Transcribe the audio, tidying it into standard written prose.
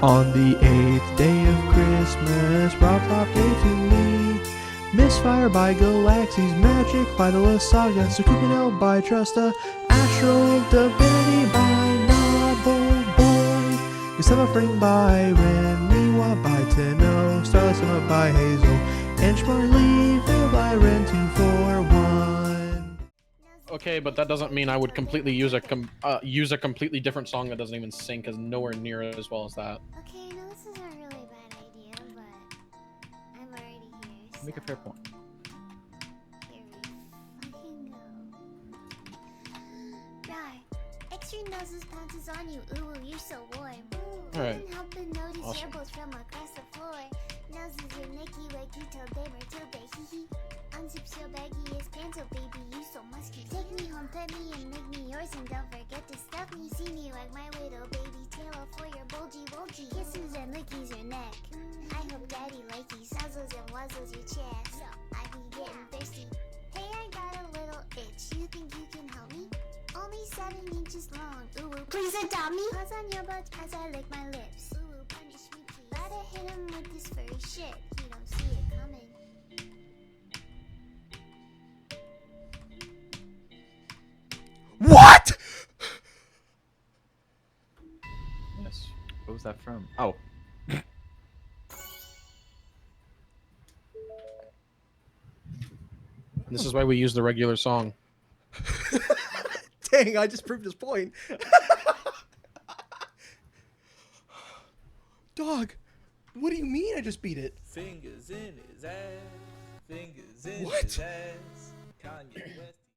On the 8th day of Christmas, brought top day to me. Misfire by Galaxxyss, Magic by the Saga, Sukupanel by Trusta, Astral Divinity by Novel Boy, Gustavo Fring by Ren, Miwa by Tenno, Starless Emma by Hazel, and Schmarley Fail by Ren 241. Okay, but that doesn't mean I would completely use a completely different song that doesn't even sync as nowhere near as well as that. Okay, no, this is a really bad idea, but I'm already here. So Make a fair point. here we fucking go. Right. Extreme noses pounces on you. Ooh, you're so warm. Alright. Couldn't help but notice Awesome. rebels from across the floor. Noses are Nicky like you told they were too big. Hee hee. Unzip so baggy as pants, oh baby, you so musky. Take me home, pet me, and make me yours, and don't forget to stuff me. See me like my little baby tail for your bulgy. Kisses and lickies your neck. I hope daddy likes nuzzles and wuzzles your chest. I be getting thirsty. Hey, I got a little itch. You think you can help me? Only 7 inches long. Ooh, please adopt me. Paws on your butt as I lick my lips. Ooh, punish me, please. Gotta hit him with this furry shit. He don't see it coming. What? Yes. What was that from? Oh. This is why we use the regular song. Dang, I just proved his point. Dog, what do you mean I just beat it? Fingers in his ass. Fingers in What? his ass.